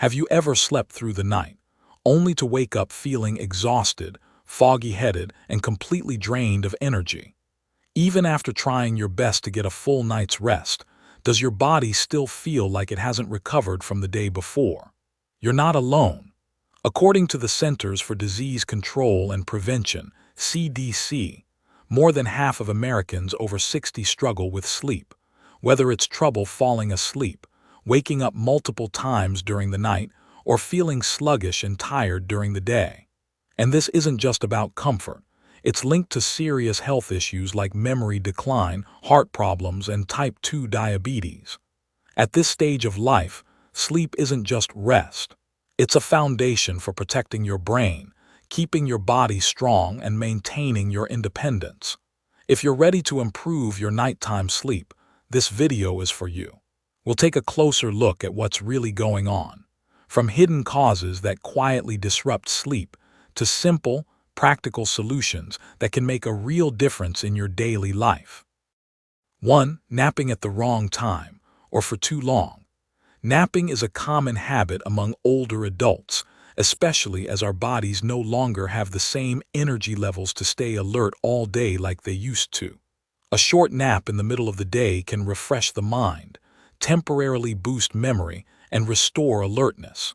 Have you ever slept through the night, only to wake up feeling exhausted, foggy-headed, and completely drained of energy? Even after trying your best to get a full night's rest, does your body still feel like it hasn't recovered from the day before? You're not alone. According to the Centers for Disease Control and Prevention, CDC, more than half of Americans over 60 struggle with sleep, whether it's trouble falling asleep, waking up multiple times during the night, or feeling sluggish and tired during the day. And this isn't just about comfort. It's linked to serious health issues like memory decline, heart problems, and type 2 diabetes. At this stage of life, sleep isn't just rest. It's a foundation for protecting your brain, keeping your body strong, and maintaining your independence. If you're ready to improve your nighttime sleep, this video is for you. We'll take a closer look at what's really going on, from hidden causes that quietly disrupt sleep to simple, practical solutions that can make a real difference in your daily life. 1. Napping at the wrong time, or for too long. Napping is a common habit among older adults, especially as our bodies no longer have the same energy levels to stay alert all day like they used to. A short nap in the middle of the day can refresh the mind, temporarily boost memory, and restore alertness.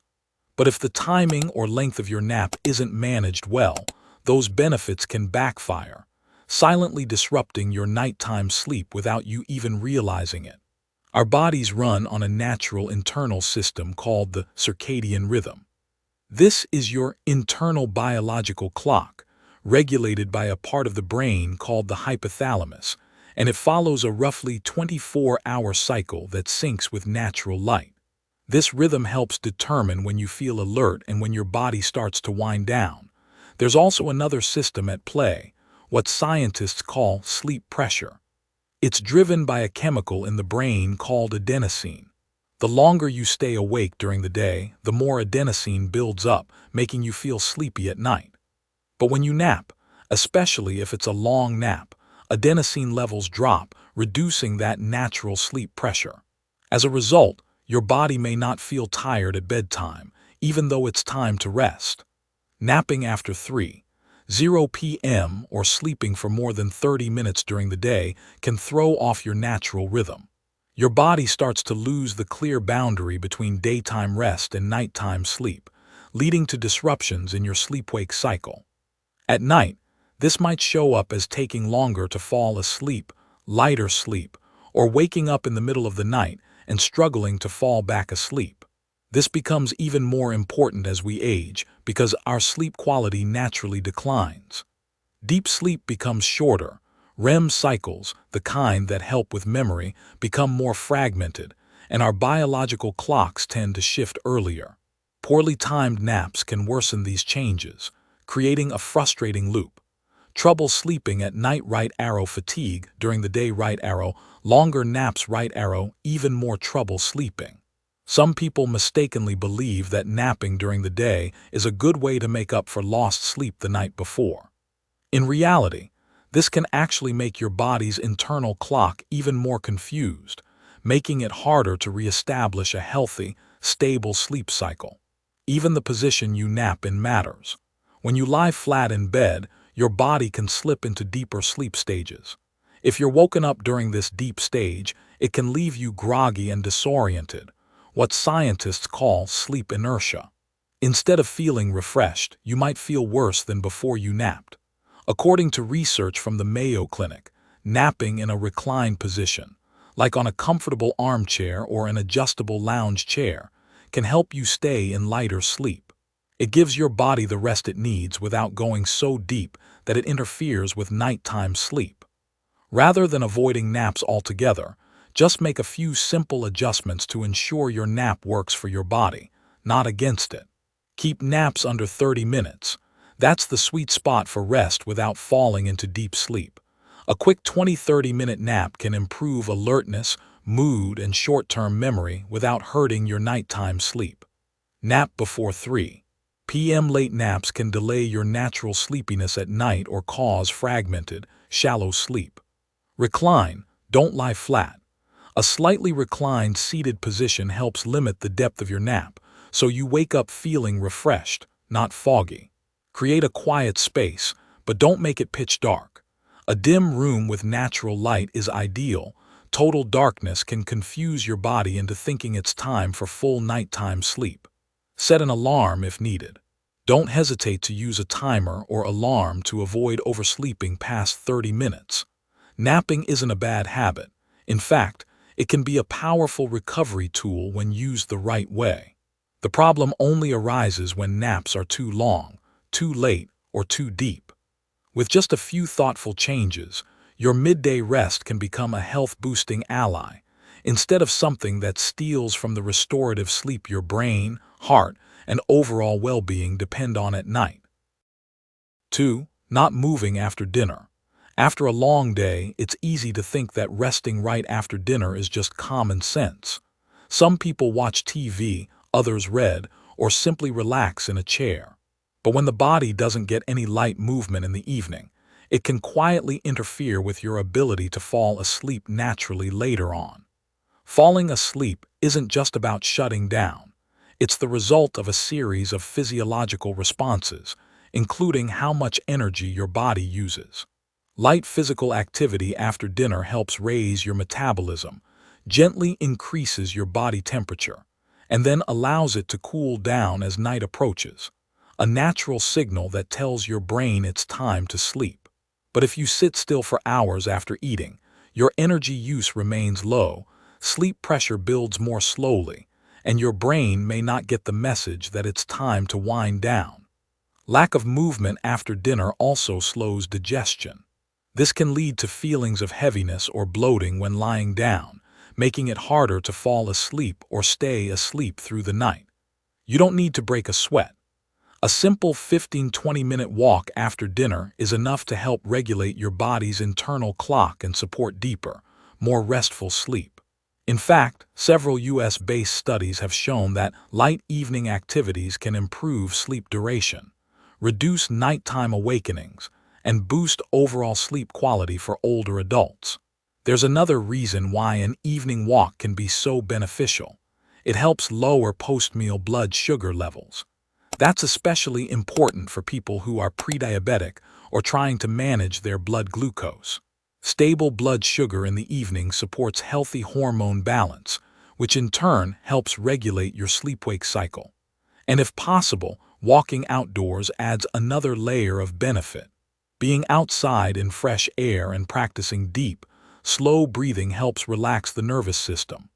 But if the timing or length of your nap isn't managed well, those benefits can backfire, silently disrupting your nighttime sleep without you even realizing it. Our bodies run on a natural internal system called the circadian rhythm. This is your internal biological clock, regulated by a part of the brain called the hypothalamus, and it follows a roughly 24-hour cycle that syncs with natural light. This rhythm helps determine when you feel alert and when your body starts to wind down. There's also another system at play, what scientists call sleep pressure. It's driven by a chemical in the brain called adenosine. The longer you stay awake during the day, the more adenosine builds up, making you feel sleepy at night. But when you nap, especially if it's a long nap, adenosine levels drop, reducing that natural sleep pressure. As a result, your body may not feel tired at bedtime, even though it's time to rest. Napping after 3:00 p.m. or sleeping for more than 30 minutes during the day can throw off your natural rhythm. Your body starts to lose the clear boundary between daytime rest and nighttime sleep, leading to disruptions in your sleep-wake cycle. At night, this might show up as taking longer to fall asleep, lighter sleep, or waking up in the middle of the night and struggling to fall back asleep. This becomes even more important as we age because our sleep quality naturally declines. Deep sleep becomes shorter. REM cycles, the kind that help with memory, become more fragmented, and our biological clocks tend to shift earlier. Poorly timed naps can worsen these changes, creating a frustrating loop. Trouble sleeping at night, right arrow; fatigue during the day, right arrow; longer naps, right arrow; even more trouble sleeping. Some people mistakenly believe that napping during the day is a good way to make up for lost sleep the night before. In reality, this can actually make your body's internal clock even more confused, making it harder to reestablish a healthy, stable sleep cycle. Even the position you nap in matters. When you lie flat in bed, your body can slip into deeper sleep stages. If you're woken up during this deep stage, it can leave you groggy and disoriented, what scientists call sleep inertia. Instead of feeling refreshed, you might feel worse than before you napped. According to research from the Mayo Clinic, napping in a reclined position, like on a comfortable armchair or an adjustable lounge chair, can help you stay in lighter sleep. It gives your body the rest it needs without going so deep that it interferes with nighttime sleep. Rather than avoiding naps altogether, just make a few simple adjustments to ensure your nap works for your body, not against it. Keep naps under 30 minutes. That's the sweet spot for rest without falling into deep sleep. A quick 20–30-minute nap can improve alertness, mood, and short-term memory without hurting your nighttime sleep. Nap before 3:00 p.m. Late naps can delay your natural sleepiness at night or cause fragmented, shallow sleep. Recline, don't lie flat. A slightly reclined seated position helps limit the depth of your nap, so you wake up feeling refreshed, not foggy. Create a quiet space, but don't make it pitch dark. A dim room with natural light is ideal. Total darkness can confuse your body into thinking it's time for full nighttime sleep. Set an alarm if needed. Don't hesitate to use a timer or alarm to avoid oversleeping past 30 minutes. Napping isn't a bad habit. In fact, it can be a powerful recovery tool when used the right way. The problem only arises when naps are too long, too late, or too deep. With just a few thoughtful changes, your midday rest can become a health-boosting ally, instead of something that steals from the restorative sleep your brain, heart, and overall well-being depend on at night. 2. Not moving after dinner. After a long day, it's easy to think that resting right after dinner is just common sense. Some people watch TV, others read, or simply relax in a chair. But when the body doesn't get any light movement in the evening, it can quietly interfere with your ability to fall asleep naturally later on. Falling asleep isn't just about shutting down. It's the result of a series of physiological responses, including how much energy your body uses. Light physical activity after dinner helps raise your metabolism, gently increases your body temperature, and then allows it to cool down as night approaches, a natural signal that tells your brain it's time to sleep. But if you sit still for hours after eating, your energy use remains low, sleep pressure builds more slowly, and your brain may not get the message that it's time to wind down. Lack of movement after dinner also slows digestion. This can lead to feelings of heaviness or bloating when lying down, making it harder to fall asleep or stay asleep through the night. You don't need to break a sweat. A simple 15-20-minute walk after dinner is enough to help regulate your body's internal clock and support deeper, more restful sleep. In fact, several US-based studies have shown that light evening activities can improve sleep duration, reduce nighttime awakenings, and boost overall sleep quality for older adults. There's another reason why an evening walk can be so beneficial. It helps lower post-meal blood sugar levels. That's especially important for people who are pre-diabetic or trying to manage their blood glucose. Stable blood sugar in the evening supports healthy hormone balance, which in turn helps regulate your sleep-wake cycle. And if possible, walking outdoors adds another layer of benefit. Being outside in fresh air and practicing deep, slow breathing helps relax the nervous system.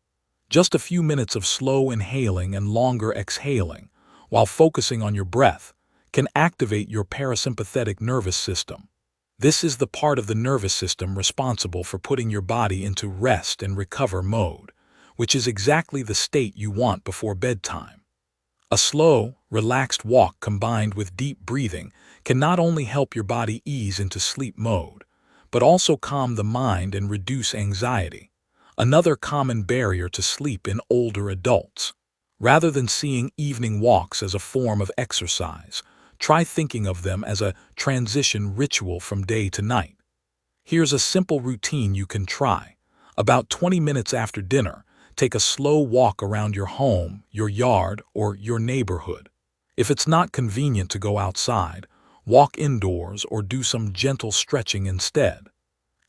Just a few minutes of slow inhaling and longer exhaling, while focusing on your breath, can activate your parasympathetic nervous system. This is the part of the nervous system responsible for putting your body into rest and recover mode, which is exactly the state you want before bedtime. A slow, relaxed walk combined with deep breathing can not only help your body ease into sleep mode, but also calm the mind and reduce anxiety, another common barrier to sleep in older adults. Rather than seeing evening walks as a form of exercise, try thinking of them as a transition ritual from day to night. Here's a simple routine you can try. About 20 minutes after dinner, take a slow walk around your home, your yard, or your neighborhood. If it's not convenient to go outside, walk indoors or do some gentle stretching instead.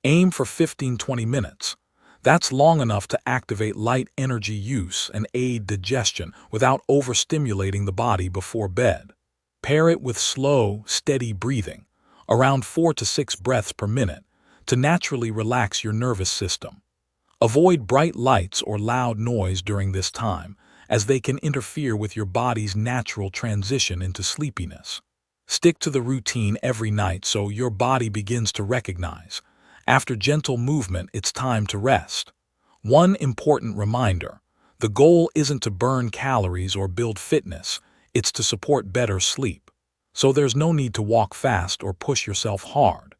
Aim for 15-20 minutes. That's long enough to activate light energy use and aid digestion without overstimulating the body before bed. Pair it with slow, steady breathing, around 4 to 6 breaths per minute, to naturally relax your nervous system. Avoid bright lights or loud noise during this time, as they can interfere with your body's natural transition into sleepiness. Stick to the routine every night so your body begins to recognize, after gentle movement, it's time to rest. One important reminder: the goal isn't to burn calories or build fitness, it's to support better sleep. So there's no need to walk fast or push yourself hard.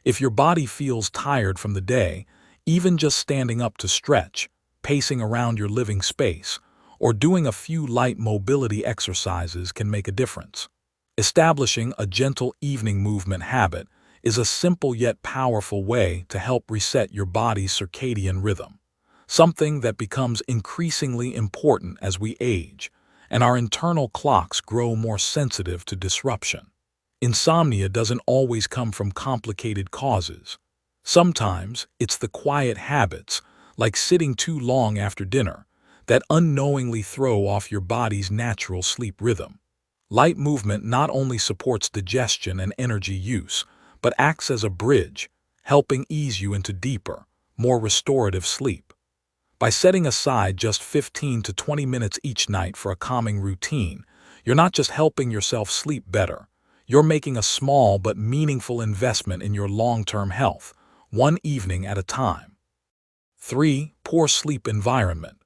If your body feels tired from the day, even just standing up to stretch, pacing around your living space, or doing a few light mobility exercises can make a difference. Establishing a gentle evening movement habit is a simple yet powerful way to help reset your body's circadian rhythm, something that becomes increasingly important as we age, and our internal clocks grow more sensitive to disruption. Insomnia doesn't always come from complicated causes. Sometimes it's the quiet habits, like sitting too long after dinner, that unknowingly throw off your body's natural sleep rhythm. Light movement not only supports digestion and energy use, but acts as a bridge, helping ease you into deeper, more restorative sleep. By setting aside just 15 to 20 minutes each night for a calming routine, you're not just helping yourself sleep better, you're making a small but meaningful investment in your long-term health, one evening at a time. 3. Poor sleep environment.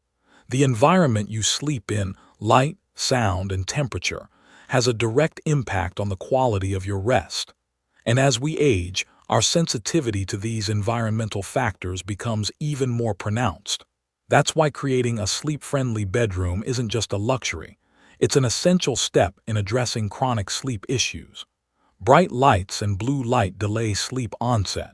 The environment you sleep in, light, sound, and temperature, has a direct impact on the quality of your rest. And as we age, our sensitivity to these environmental factors becomes even more pronounced. That's why creating a sleep-friendly bedroom isn't just a luxury, it's an essential step in addressing chronic sleep issues. Bright lights and blue light delay sleep onset.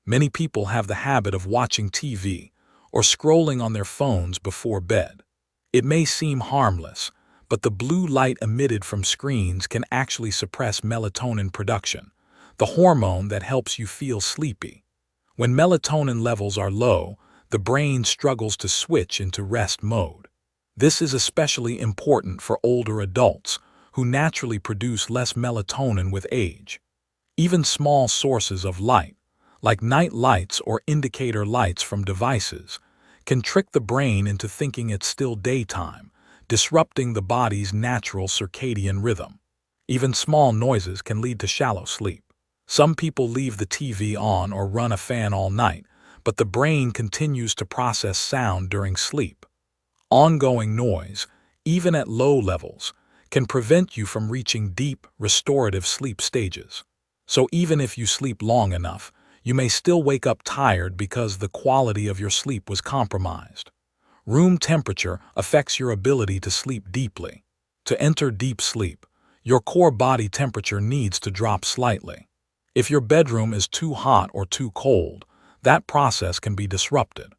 Many people have the habit of watching TV or scrolling on their phones before bed. It may seem harmless, but the blue light emitted from screens can actually suppress melatonin production, the hormone that helps you feel sleepy. When melatonin levels are low, the brain struggles to switch into rest mode. This is especially important for older adults, who naturally produce less melatonin with age. Even small sources of light, like night lights or indicator lights from devices, can trick the brain into thinking it's still daytime, disrupting the body's natural circadian rhythm. Even small noises can lead to shallow sleep. Some people leave the TV on or run a fan all night, but the brain continues to process sound during sleep. Ongoing noise, even at low levels, can prevent you from reaching deep, restorative sleep stages. So even if you sleep long enough, you may still wake up tired because the quality of your sleep was compromised. Room temperature affects your ability to sleep deeply. To enter deep sleep, your core body temperature needs to drop slightly. If your bedroom is too hot or too cold, that process can be disrupted.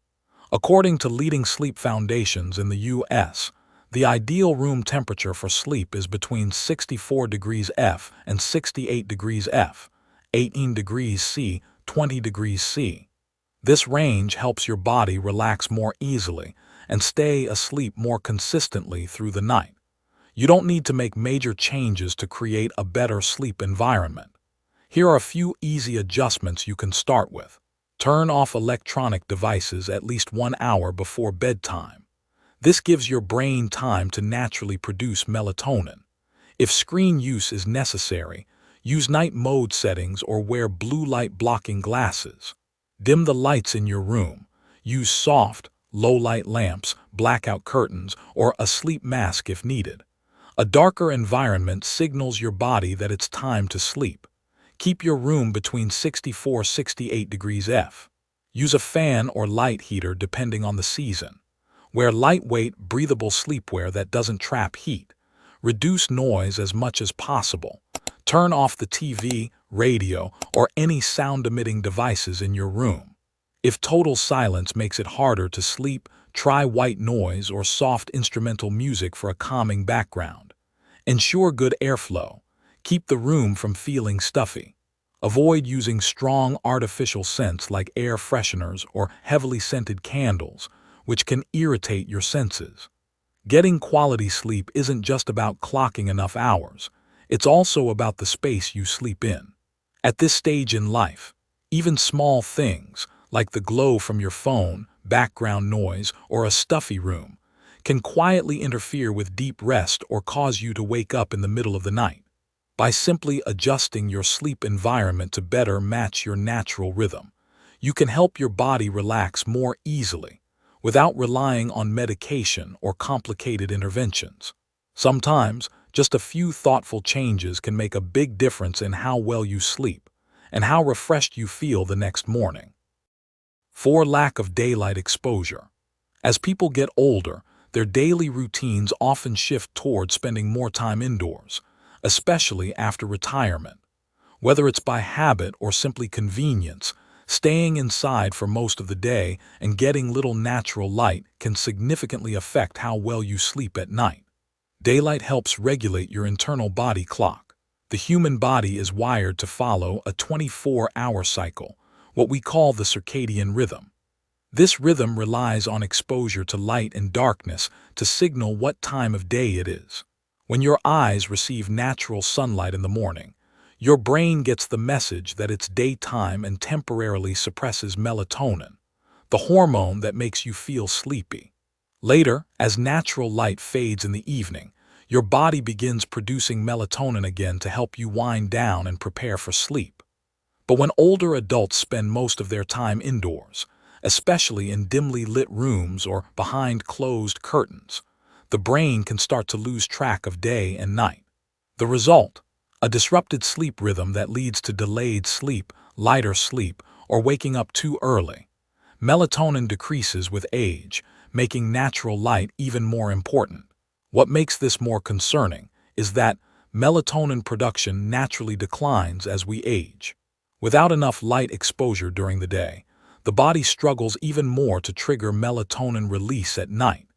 According to leading sleep foundations in the U.S., the ideal room temperature for sleep is between 64 degrees F and 68 degrees F, 18 degrees C, 20 degrees C. This range helps your body relax more easily and stay asleep more consistently through the night. You don't need to make major changes to create a better sleep environment. Here are a few easy adjustments you can start with. Turn off electronic devices at least 1 hour before bedtime. This gives your brain time to naturally produce melatonin. If screen use is necessary, use night mode settings or wear blue light blocking glasses. Dim the lights in your room. Use soft, low-light lamps, blackout curtains, or a sleep mask if needed. A darker environment signals your body that it's time to sleep. Keep your room between 64-68 degrees F. Use a fan or light heater depending on the season. Wear lightweight, breathable sleepwear that doesn't trap heat. Reduce noise as much as possible. Turn off the TV, radio, or any sound-emitting devices in your room. If total silence makes it harder to sleep, try white noise or soft instrumental music for a calming background. Ensure good airflow. Keep the room from feeling stuffy. Avoid using strong artificial scents like air fresheners or heavily scented candles, which can irritate your senses. Getting quality sleep isn't just about clocking enough hours. It's also about the space you sleep in. At this stage in life, even small things, like the glow from your phone, background noise, or a stuffy room, can quietly interfere with deep rest or cause you to wake up in the middle of the night. By simply adjusting your sleep environment to better match your natural rhythm, you can help your body relax more easily, without relying on medication or complicated interventions. Sometimes, just a few thoughtful changes can make a big difference in how well you sleep and how refreshed you feel the next morning. 4. Lack of daylight exposure. As people get older, their daily routines often shift toward spending more time indoors, especially after retirement. Whether it's by habit or simply convenience, staying inside for most of the day and getting little natural light can significantly affect how well you sleep at night. Daylight helps regulate your internal body clock. The human body is wired to follow a 24-hour cycle, what we call the circadian rhythm. This rhythm relies on exposure to light and darkness to signal what time of day it is. When your eyes receive natural sunlight in the morning, your brain gets the message that it's daytime and temporarily suppresses melatonin, the hormone that makes you feel sleepy. Later, as natural light fades in the evening, your body begins producing melatonin again to help you wind down and prepare for sleep. But when older adults spend most of their time indoors, especially in dimly lit rooms or behind closed curtains, the brain can start to lose track of day and night. The result? A disrupted sleep rhythm that leads to delayed sleep, lighter sleep, or waking up too early. Melatonin decreases with age, making natural light even more important. What makes this more concerning is that melatonin production naturally declines as we age. Without enough light exposure during the day, the body struggles even more to trigger melatonin release at night,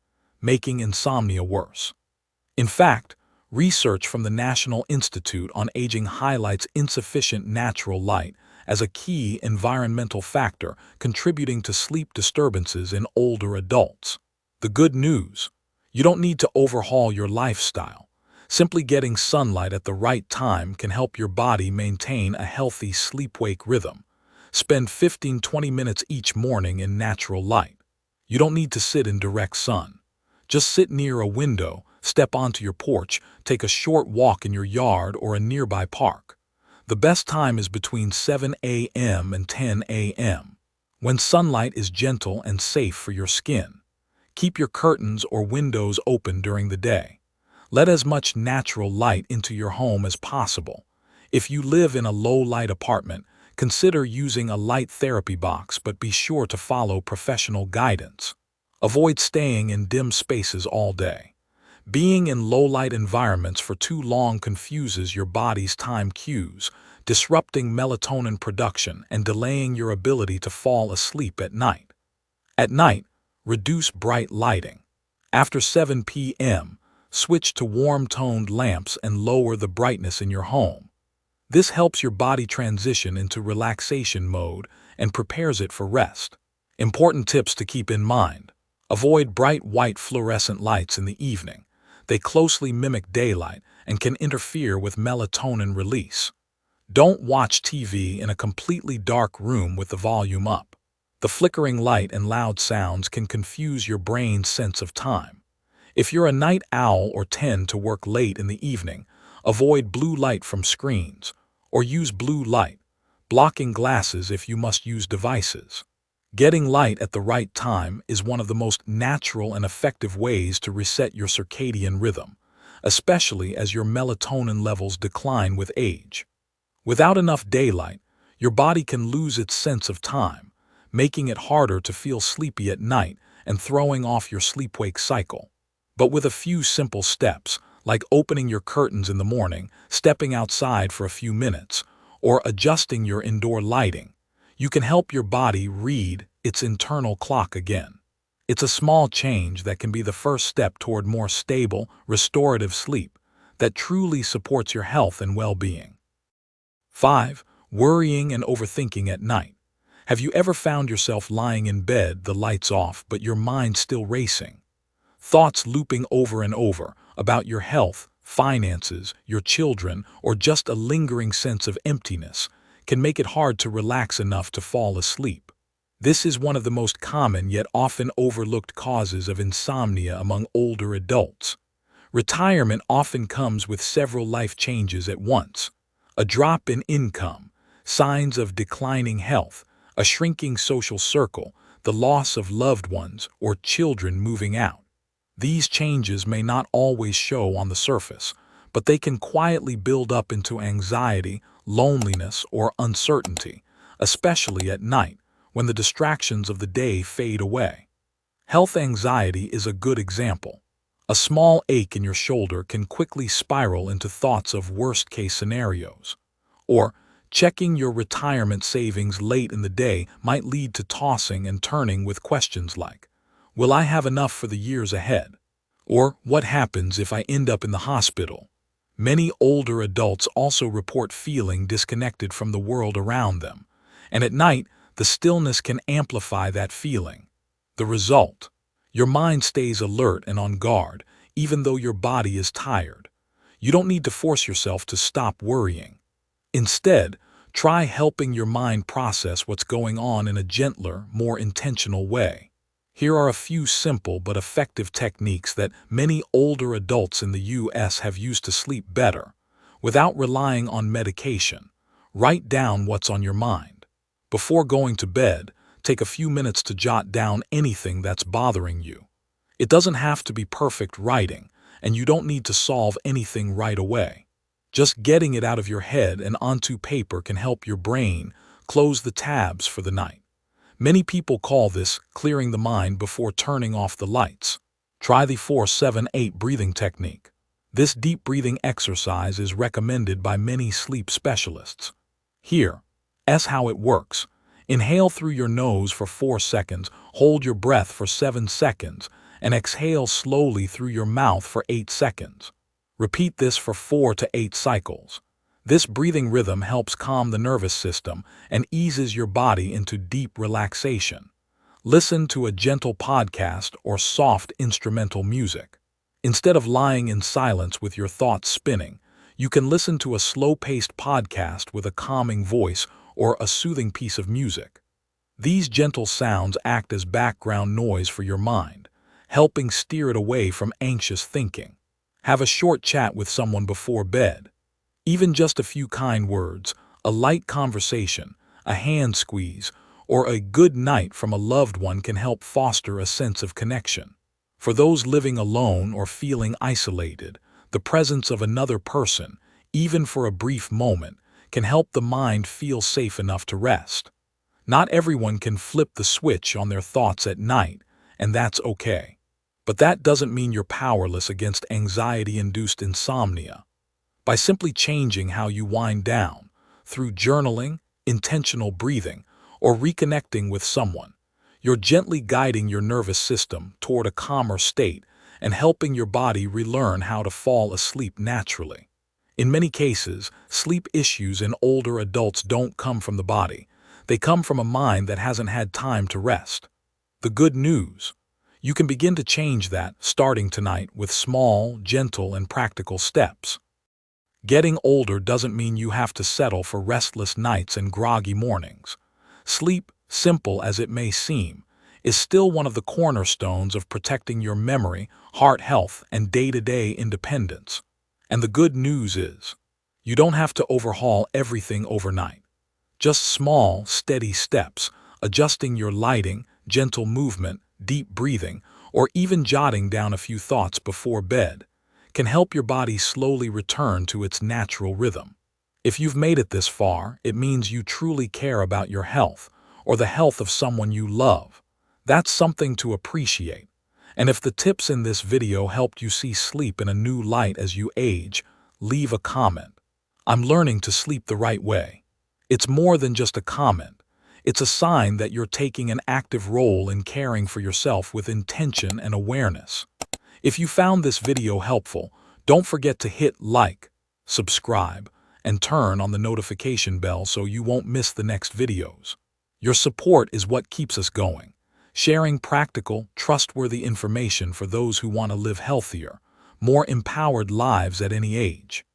making insomnia worse. In fact, research from the National Institute on Aging highlights insufficient natural light as a key environmental factor contributing to sleep disturbances in older adults. The good news: you don't need to overhaul your lifestyle. Simply getting sunlight at the right time can help your body maintain a healthy sleep-wake rhythm. Spend 15-20 minutes each morning in natural light. You don't need to sit in direct sun. Just sit near a window, step onto your porch, take a short walk in your yard or a nearby park. The best time is between 7 a.m. and 10 a.m., when sunlight is gentle and safe for your skin. Keep your curtains or windows open during the day. Let as much natural light into your home as possible. If you live in a low-light apartment, consider using a light therapy box, but be sure to follow professional guidance. Avoid staying in dim spaces all day. Being in low-light environments for too long confuses your body's time cues, disrupting melatonin production and delaying your ability to fall asleep at night. At night, reduce bright lighting. After 7 p.m., switch to warm-toned lamps and lower the brightness in your home. This helps your body transition into relaxation mode and prepares it for rest. Important tips to keep in mind: avoid bright white fluorescent lights in the evening. They closely mimic daylight and can interfere with melatonin release. Don't watch TV in a completely dark room with the volume up. The flickering light and loud sounds can confuse your brain's sense of time. If you're a night owl or tend to work late in the evening, avoid blue light from screens, or use blue light, blocking glasses if you must use devices. Getting light at the right time is one of the most natural and effective ways to reset your circadian rhythm, especially as your melatonin levels decline with age. Without enough daylight, your body can lose its sense of time, making it harder to feel sleepy at night and throwing off your sleep-wake cycle. But with a few simple steps, like opening your curtains in the morning, stepping outside for a few minutes, or adjusting your indoor lighting, you can help your body read its internal clock again. It's a small change that can be the first step toward more stable, restorative sleep that truly supports your health and well-being. 5. Worrying and overthinking at night. Have you ever found yourself lying in bed, the lights off, but your mind still racing? Thoughts looping over and over about your health, finances, your children, or just a lingering sense of emptiness can make it hard to relax enough to fall asleep. This is one of the most common yet often overlooked causes of insomnia among older adults. Retirement often comes with several life changes at once: a drop in income, signs of declining health, a shrinking social circle, the loss of loved ones, or children moving out. These changes may not always show on the surface, but they can quietly build up into anxiety, loneliness, or uncertainty, especially at night when the distractions of the day fade away. Health anxiety is a good example. A small ache in your shoulder can quickly spiral into thoughts of worst-case scenarios. Or, checking your retirement savings late in the day might lead to tossing and turning with questions like, "Will I have enough for the years ahead?" Or what happens if I end up in the hospital? Many older adults also report feeling disconnected from the world around them, and at night, the stillness can amplify that feeling. The result: your mind stays alert and on guard, even though your body is tired. You don't need to force yourself to stop worrying. Instead, try helping your mind process what's going on in a gentler, more intentional way. Here are a few simple but effective techniques that many older adults in the US have used to sleep better, without relying on medication. Write down what's on your mind. Before going to bed, take a few minutes to jot down anything that's bothering you. It doesn't have to be perfect writing, and you don't need to solve anything right away. Just getting it out of your head and onto paper can help your brain close the tabs for the night. Many people call this clearing the mind before turning off the lights. Try the 4-7-8 breathing technique. This deep breathing exercise is recommended by many sleep specialists. Here's how it works. Inhale through your nose for 4 seconds, hold your breath for 7 seconds, and exhale slowly through your mouth for 8 seconds. Repeat this for 4 to 8 cycles. This breathing rhythm helps calm the nervous system and eases your body into deep relaxation. Listen to a gentle podcast or soft instrumental music. Instead of lying in silence with your thoughts spinning, you can listen to a slow-paced podcast with a calming voice or a soothing piece of music. These gentle sounds act as background noise for your mind, helping steer it away from anxious thinking. Have a short chat with someone before bed. Even just a few kind words, a light conversation, a hand squeeze, or a good night from a loved one can help foster a sense of connection. For those living alone or feeling isolated, the presence of another person, even for a brief moment, can help the mind feel safe enough to rest. Not everyone can flip the switch on their thoughts at night, and that's okay. But that doesn't mean you're powerless against anxiety-induced insomnia. By simply changing how you wind down, through journaling, intentional breathing, or reconnecting with someone, you're gently guiding your nervous system toward a calmer state and helping your body relearn how to fall asleep naturally. In many cases, sleep issues in older adults don't come from the body. They come from a mind that hasn't had time to rest. The good news: you can begin to change that starting tonight with small, gentle, and practical steps. Getting older doesn't mean you have to settle for restless nights and groggy mornings. Sleep, simple as it may seem, is still one of the cornerstones of protecting your memory, heart health, and day-to-day independence. And the good news is, you don't have to overhaul everything overnight. Just small, steady steps, adjusting your lighting, gentle movement, deep breathing, or even jotting down a few thoughts before bed, can help your body slowly return to its natural rhythm. If you've made it this far, it means you truly care about your health, or the health of someone you love. That's something to appreciate. And if the tips in this video helped you see sleep in a new light as you age, leave a comment. I'm learning to sleep the right way. It's more than just a comment. It's a sign that you're taking an active role in caring for yourself with intention and awareness. If you found this video helpful, don't forget to hit like, subscribe, and turn on the notification bell so you won't miss the next videos. Your support is what keeps us going, sharing practical, trustworthy information for those who want to live healthier, more empowered lives at any age.